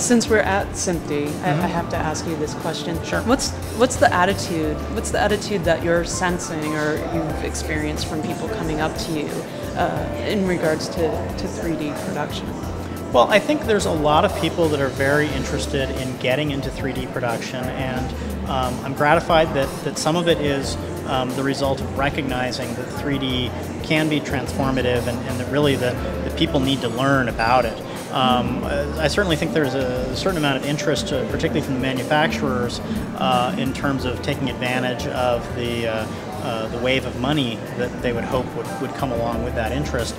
Since we're at SMPTE, I have to ask you this question. Sure. What's the attitude? What's the attitude that you're sensing or you've experienced from people coming up to you in regards to 3D production? Well, I think there's a lot of people that are very interested in getting into 3D production, and I'm gratified that some of it is the result of recognizing that 3D can be transformative and that really the people need to learn about it. I certainly think there's a certain amount of interest, particularly from the manufacturers, in terms of taking advantage of the wave of money that they would hope would come along with that interest.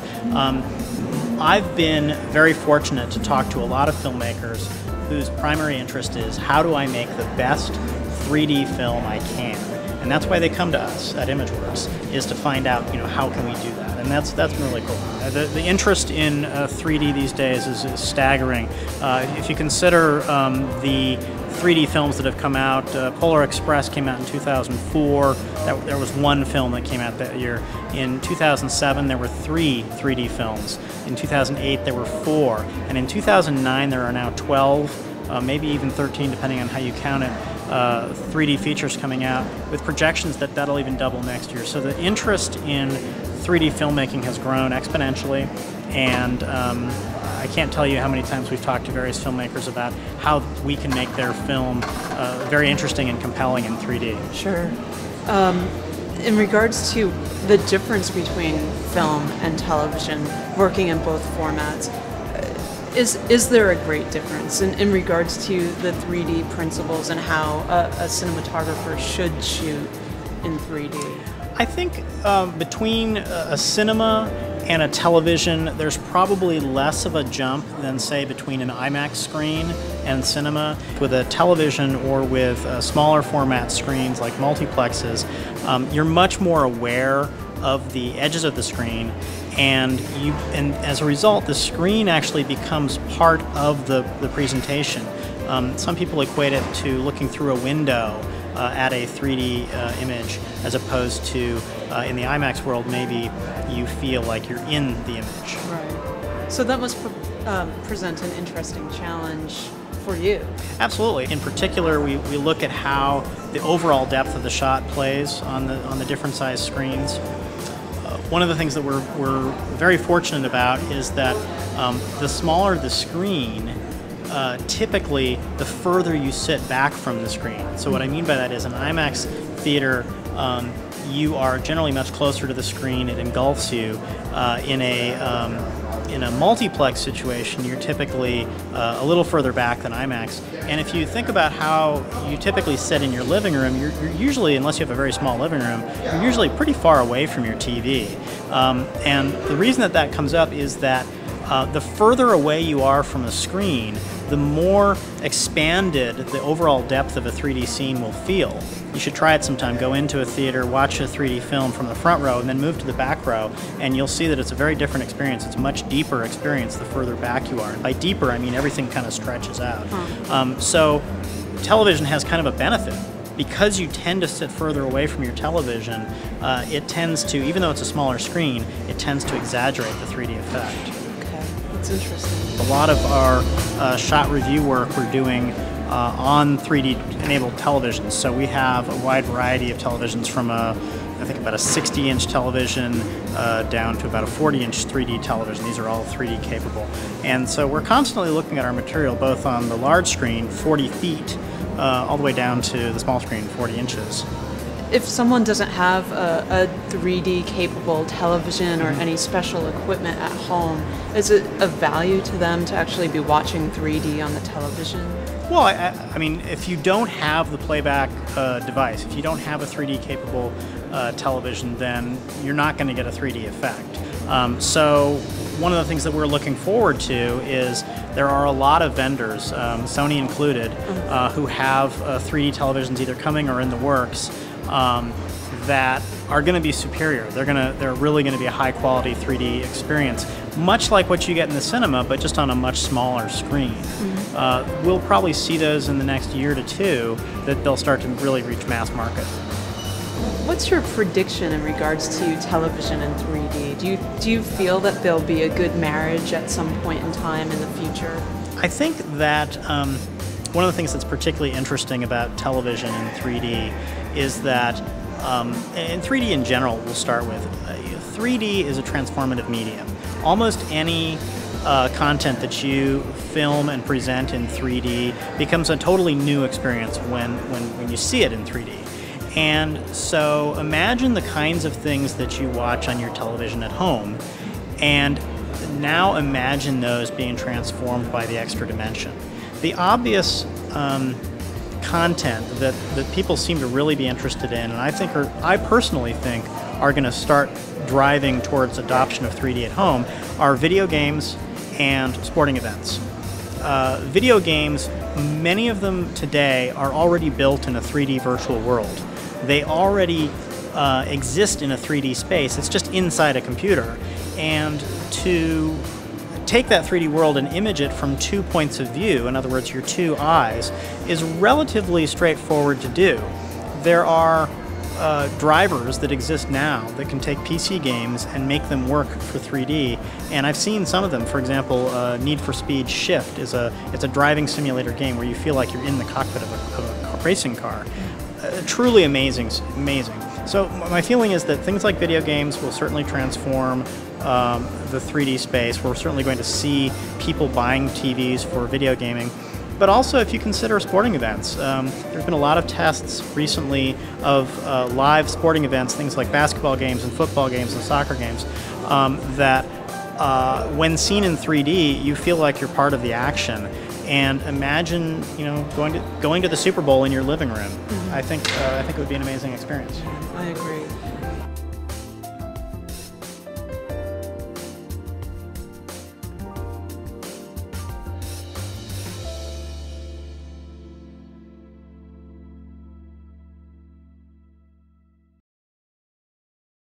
I've been very fortunate to talk to a lot of filmmakers whose primary interest is how do I make the best 3D film I can, and that's why they come to us at Imageworks, is to find out how can we do that, and that's really cool. The interest in 3D these days is staggering. If you consider the 3D films that have come out, Polar Express came out in 2004. There was one film that came out that year. In 2007, there were 3 3D films. In 2008, there were 4. And in 2009, there are now 12, maybe even 13, depending on how you count it, 3D features coming out, with projections that'll even double next year. So the interest in 3D filmmaking has grown exponentially, and I can't tell you how many times we've talked to various filmmakers about how we can make their film very interesting and compelling in 3D. Sure. In regards to the difference between film and television, working in both formats, is there a great difference in regards to the 3D principles and how a cinematographer should shoot in 3D? I think between a cinema and a television, there's probably less of a jump than, say, between an IMAX screen and cinema. With a television or with smaller format screens like multiplexes, you're much more aware of the edges of the screen, and as a result, the screen actually becomes part of the presentation. Some people equate it to looking through a window at a 3D image, as opposed to in the IMAX world, maybe you feel like you're in the image. Right. So that must present an interesting challenge for you. Absolutely. In particular, we look at how the overall depth of the shot plays on the different size screens. One of the things that we're very fortunate about is that the smaller the screen, typically the further you sit back from the screen. So what I mean by that is, an IMAX theater, you are generally much closer to the screen. It engulfs you. In a multiplex situation, you're typically a little further back than IMAX. And if you think about how you typically sit in your living room, you're usually, unless you have a very small living room, you're usually pretty far away from your TV. And the reason that comes up is that the further away you are from the screen, the more expanded the overall depth of a 3D scene will feel. You should try it sometime. Go into a theater, watch a 3D film from the front row, and then move to the back row, and you'll see that it's a very different experience. It's a much deeper experience the further back you are. And by deeper, I mean everything kind of stretches out. So television has kind of a benefit. Because you tend to sit further away from your television, it tends to, even though it's a smaller screen, it tends to exaggerate the 3D effect. That's interesting. A lot of our shot review work we're doing on 3D-enabled televisions. So we have a wide variety of televisions, from I think about a 60-inch television down to about a 40-inch 3D television. These are all 3D capable. And so we're constantly looking at our material both on the large screen, 40 feet, all the way down to the small screen, 40 inches. If someone doesn't have a 3D capable television or any special equipment at home, is it of value to them to actually be watching 3D on the television? Well, I mean, if you don't have the playback device, if you don't have a 3D capable television, then you're not going to get a 3D effect. So one of the things that we're looking forward to is there are a lot of vendors, Sony included, who have 3D televisions either coming or in the works, that are going to be superior. They're really going to be a high quality 3D experience, much like what you get in the cinema, but just on a much smaller screen. We'll probably see those in the next year to two, that they'll start to really reach mass market. What's your prediction in regards to television and 3D? Do you feel that there'll be a good marriage at some point in time in the future? I think that one of the things that's particularly interesting about television in 3D is that, and 3D in general we'll start with, 3D is a transformative medium. Almost any content that you film and present in 3D becomes a totally new experience when you see it in 3D. And so imagine the kinds of things that you watch on your television at home, and now imagine those being transformed by the extra dimension. The obvious content that people seem to really be interested in, and I personally think are going to start driving towards adoption of 3D at home, are video games and sporting events. Video games, many of them today are already built in a 3D virtual world. They already exist in a 3D space. It's just inside a computer. And to take that 3D world and image it from 2 points of view, in other words, your 2 eyes, is relatively straightforward to do. There are drivers that exist now that can take PC games and make them work for 3D, and I've seen some of them. For example, Need for Speed Shift it's a driving simulator game where you feel like you're in the cockpit of a racing car. Truly amazing. So my feeling is that things like video games will certainly transform the 3D space. We're certainly going to see people buying TVs for video gaming. But also, if you consider sporting events, there's been a lot of tests recently of live sporting events, things like basketball games and football games and soccer games, that when seen in 3D, you feel like you're part of the action. And imagine, going to the Super Bowl in your living room. Mm-hmm. I think it would be an amazing experience. I agree.